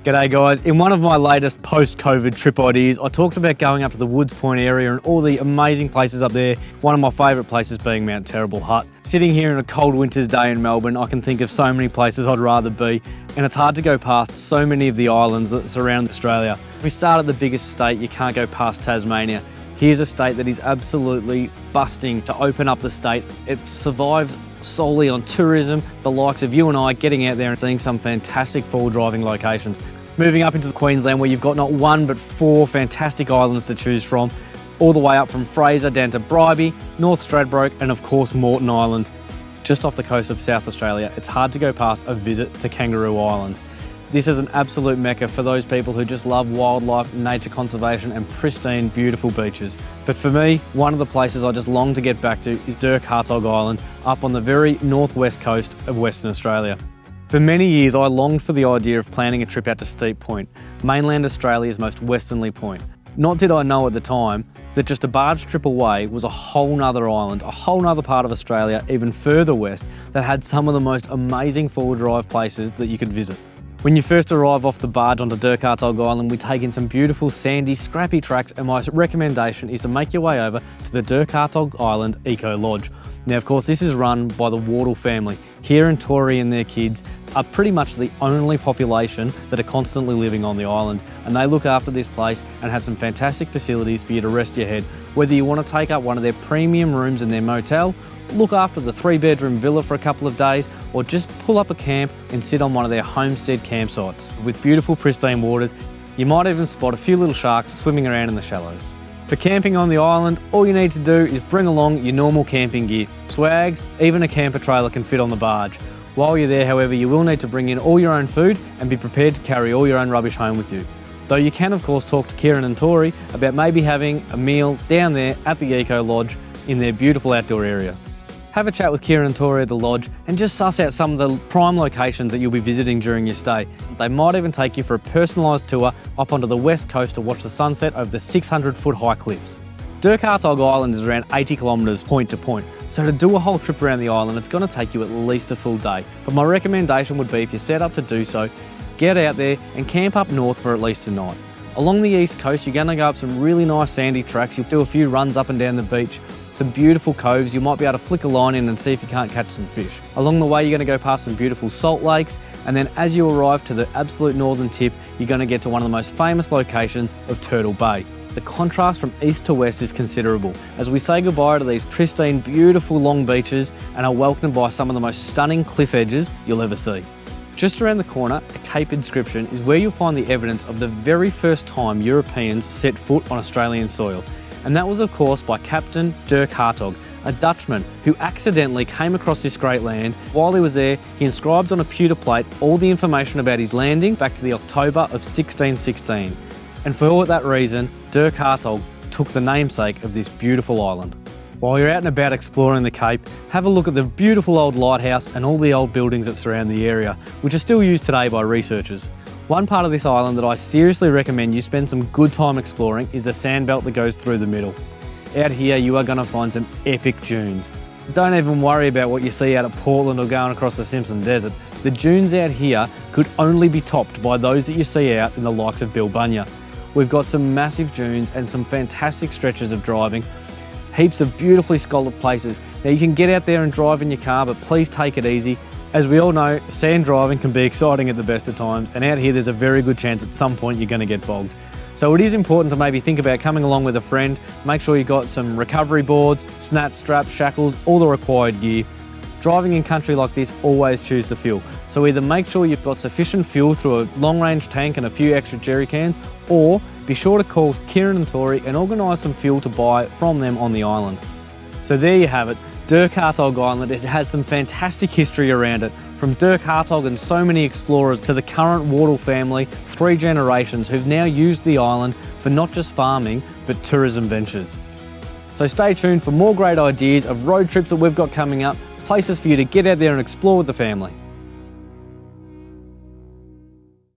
G'day guys, in one of my latest post-COVID trip ideas, I talked about going up to the Woods Point area and all the amazing places up there, one of my favourite places being Mount Terrible Hut. Sitting here in a cold winter's day in Melbourne, I can think of so many places I'd rather be, and it's hard to go past so many of the islands that surround Australia. If we start at the biggest state, you can't go past Tasmania. Here's a state that is absolutely busting to open up the state. It survives solely on tourism, the likes of you and I getting out there and seeing some fantastic four-wheel driving locations. Moving up into Queensland, where you've got not one but four fantastic islands to choose from, all the way up from Fraser down to Bribie, North Stradbroke and of course Moreton Island. Just off the coast of South Australia, it's hard to go past a visit to Kangaroo Island. This is an absolute mecca for those people who just love wildlife, nature conservation and pristine, beautiful beaches. But for me, one of the places I just long to get back to is Dirk Hartog Island, up on the very northwest coast of Western Australia. For many years, I longed for the idea of planning a trip out to Steep Point, mainland Australia's most westerly point. Not did I know at the time that just a barge trip away was a whole nother island, a whole nother part of Australia, even further west, that had some of the most amazing four-wheel drive places that you could visit. When you first arrive off the barge onto Dirk Hartog Island, we take in some beautiful sandy, scrappy tracks, and my recommendation is to make your way over to the Dirk Hartog Island Eco Lodge. Now, of course, this is run by the Wardle family. Kieran, Tori and their kids are pretty much the only population that are constantly living on the island, and they look after this place and have some fantastic facilities for you to rest your head. Whether you want to take up one of their premium rooms in their motel, look after the 3-bedroom villa for a couple of days, or just pull up a camp and sit on one of their homestead campsites. With beautiful pristine waters, you might even spot a few little sharks swimming around in the shallows. For camping on the island, all you need to do is bring along your normal camping gear. Swags, even a camper trailer can fit on the barge. While you're there, however, you will need to bring in all your own food and be prepared to carry all your own rubbish home with you. Though you can of course talk to Kieran and Tori about maybe having a meal down there at the Eco Lodge in their beautiful outdoor area. Have a chat with Kieran and Tori at the lodge and just suss out some of the prime locations that you'll be visiting during your stay. They might even take you for a personalised tour up onto the west coast to watch the sunset over the 600-foot high cliffs. Dirk Hartog Island is around 80 kilometres point to point, so to do a whole trip around the island it's going to take you at least a full day. But my recommendation would be, if you're set up to do so, get out there and camp up north for at least a night. Along the east coast you're going to go up some really nice sandy tracks, you'll do a few runs up and down the beach, some beautiful coves, you might be able to flick a line in and see if you can't catch some fish. Along the way you're going to go past some beautiful salt lakes, and then as you arrive to the absolute northern tip you're going to get to one of the most famous locations of Turtle Bay. The contrast from east to west is considerable as we say goodbye to these pristine, beautiful long beaches and are welcomed by some of the most stunning cliff edges you'll ever see. Just around the corner, a Cape inscription is where you'll find the evidence of the very first time Europeans set foot on Australian soil. And that was of course by Captain Dirk Hartog, a Dutchman who accidentally came across this great land. While he was there, he inscribed on a pewter plate all the information about his landing back to the October of 1616. And for that reason, Dirk Hartog took the namesake of this beautiful island. While you're out and about exploring the Cape, have a look at the beautiful old lighthouse and all the old buildings that surround the area, which are still used today by researchers. One part of this island that I seriously recommend you spend some good time exploring is the sandbelt that goes through the middle. Out here you are going to find some epic dunes. Don't even worry about what you see out at Portland or going across the Simpson Desert. The dunes out here could only be topped by those that you see out in the likes of Bilbunya. We've got some massive dunes and some fantastic stretches of driving, heaps of beautifully scalloped places. Now you can get out there and drive in your car, but please take it easy. As we all know, sand driving can be exciting at the best of times, and out here there's a very good chance at some point you're going to get bogged. So it is important to maybe think about coming along with a friend. Make sure you've got some recovery boards, snatch straps, shackles, all the required gear. Driving in country like this, always choose the fuel. So either make sure you've got sufficient fuel through a long range tank and a few extra jerry cans, or be sure to call Kieran and Tori and organise some fuel to buy from them on the island. So there you have it, Dirk Hartog Island. It has some fantastic history around it, from Dirk Hartog and so many explorers to the current Wardle family, 3 generations who've now used the island for not just farming but tourism ventures. So stay tuned for more great ideas of road trips that we've got coming up, places for you to get out there and explore with the family.